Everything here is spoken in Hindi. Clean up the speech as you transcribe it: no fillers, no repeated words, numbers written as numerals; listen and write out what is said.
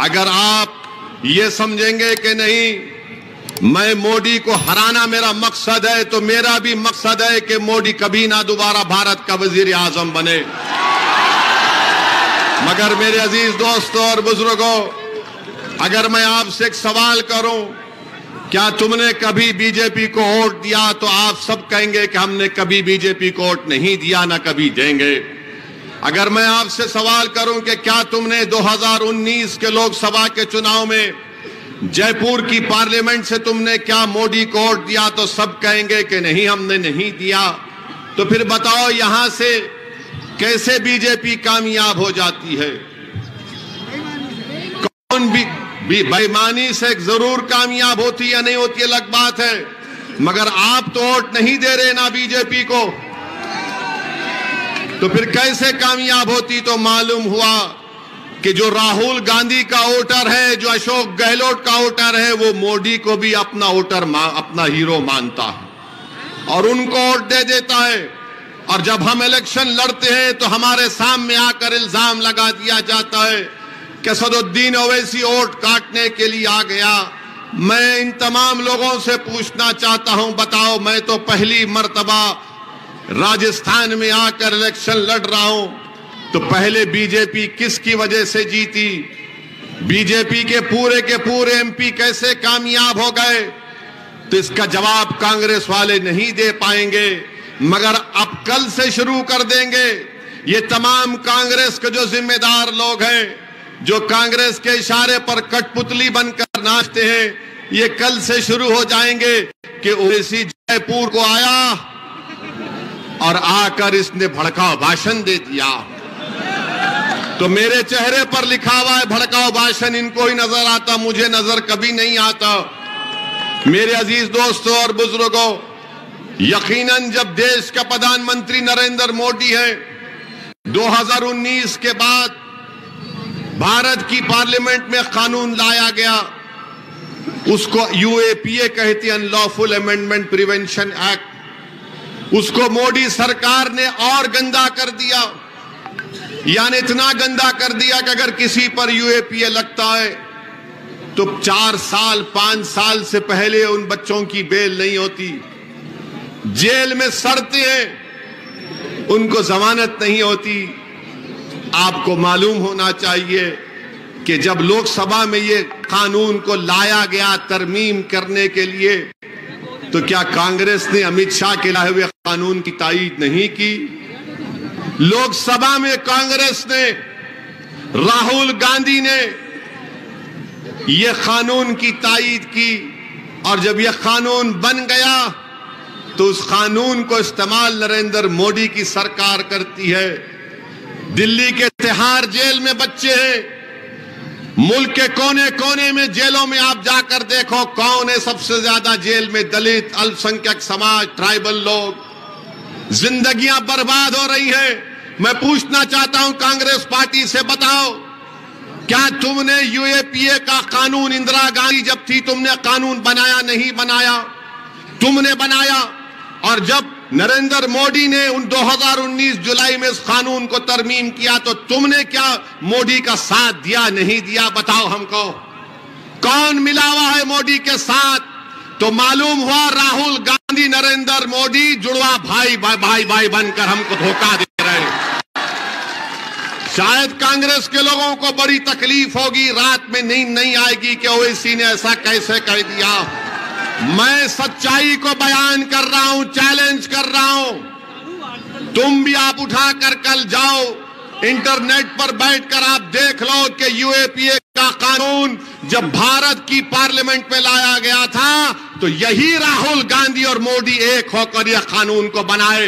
अगर आप ये समझेंगे कि नहीं मैं मोदी को हराना मेरा मकसद है, तो मेरा भी मकसद है कि मोदी कभी ना दोबारा भारत का वजीर आजम बने। मगर मेरे अजीज दोस्तों और बुजुर्गों, अगर मैं आपसे एक सवाल करूं, क्या तुमने कभी बीजेपी को वोट दिया, तो आप सब कहेंगे कि हमने कभी बीजेपी को वोट नहीं दिया, ना कभी देंगे। अगर मैं आपसे सवाल करूं कि क्या तुमने 2019 के लोकसभा के चुनाव में जयपुर की पार्लियामेंट से तुमने क्या मोदी को वोट दिया, तो सब कहेंगे कि नहीं हमने नहीं दिया। तो फिर बताओ यहां से कैसे बीजेपी कामयाब हो जाती है? कौन भी बेईमानी से जरूर कामयाब होती या नहीं होती अलग बात है, मगर आप तो वोट नहीं दे रहे ना बीजेपी को, तो फिर कैसे कामयाब होती? तो मालूम हुआ कि जो राहुल गांधी का वोटर है, जो अशोक गहलोत का वोटर है, वो मोदी को भी अपना वोटर अपना हीरो मानता है और उनको वोट दे देता है। और जब हम इलेक्शन लड़ते हैं तो हमारे सामने आकर इल्जाम लगा दिया जाता है कि असदुद्दीन ओवैसी वोट काटने के लिए आ गया। मैं इन तमाम लोगों से पूछना चाहता हूं, बताओ, मैं तो पहली मर्तबा राजस्थान में आकर इलेक्शन लड़ रहा हूं, तो पहले बीजेपी किसकी वजह से जीती? बीजेपी के पूरे एमपी कैसे कामयाब हो गए? तो इसका जवाब कांग्रेस वाले नहीं दे पाएंगे, मगर अब कल से शुरू कर देंगे। ये तमाम कांग्रेस के जो जिम्मेदार लोग हैं, जो कांग्रेस के इशारे पर कठपुतली बनकर नाचते हैं, ये कल से शुरू हो जाएंगे कि ओवैसी जयपुर को आया और आकर इसने भड़काऊ भाषण दे दिया। तो मेरे चेहरे पर लिखा हुआ है भड़काऊ भाषण, इनको ही नजर आता, मुझे नजर कभी नहीं आता। मेरे अजीज दोस्तों और बुजुर्गों, यकीनन जब देश का प्रधानमंत्री नरेंद्र मोदी है, 2019 के बाद भारत की पार्लियामेंट में कानून लाया गया, उसको यूएपीए कहती है, अनलॉफुल अमेंडमेंट प्रिवेंशन एक्ट। उसको मोदी सरकार ने और गंदा कर दिया, यानी इतना गंदा कर दिया कि अगर किसी पर यूएपीए लगता है तो 4 साल 5 साल से पहले उन बच्चों की बेल नहीं होती, जेल में सड़ते हैं, उनको जमानत नहीं होती। आपको मालूम होना चाहिए कि जब लोकसभा में ये कानून को लाया गया तरमीम करने के लिए, तो क्या कांग्रेस ने अमित शाह के लाए हुए कानून की तायीद नहीं की? लोकसभा में कांग्रेस ने, राहुल गांधी ने यह कानून की तायीद की, और जब यह कानून बन गया तो उस कानून को इस्तेमाल नरेंद्र मोदी की सरकार करती है। दिल्ली के तिहाड़ जेल में बच्चे हैं, मुल्क के कोने कोने में जेलों में आप जाकर देखो कौन है सबसे ज्यादा जेल में? दलित, अल्पसंख्यक समाज, ट्राइबल लोग। जिंदगियां बर्बाद हो रही हैं। मैं पूछना चाहता हूं कांग्रेस पार्टी से, बताओ क्या तुमने यूएपीए का कानून, इंदिरा गांधी जब थी तुमने कानून बनाया? नहीं बनाया, तुमने बनाया। और जब नरेंद्र मोदी ने 2019 जुलाई में इस कानून को तरमीम किया, तो तुमने क्या मोदी का साथ दिया? नहीं दिया। बताओ हमको कौन मिला हुआ है मोदी के साथ? तो मालूम हुआ राहुल गांधी नरेंद्र मोदी जुड़वा भाई भाई भाई बनकर हमको धोखा दे रहे हैं। शायद कांग्रेस के लोगों को बड़ी तकलीफ होगी, रात में नींद नहीं आएगी कि ओवैसी ने ऐसा कैसे कह दिया। मैं सच्चाई को बयान कर रहा हूं, चैलेंज कर रहा हूं। तुम भी आप उठाकर कल जाओ, इंटरनेट पर बैठकर आप देख लो कि यूएपीए का कानून जब भारत की पार्लियामेंट में लाया गया था, तो यही राहुल गांधी और मोदी एक होकर यह कानून को बनाए।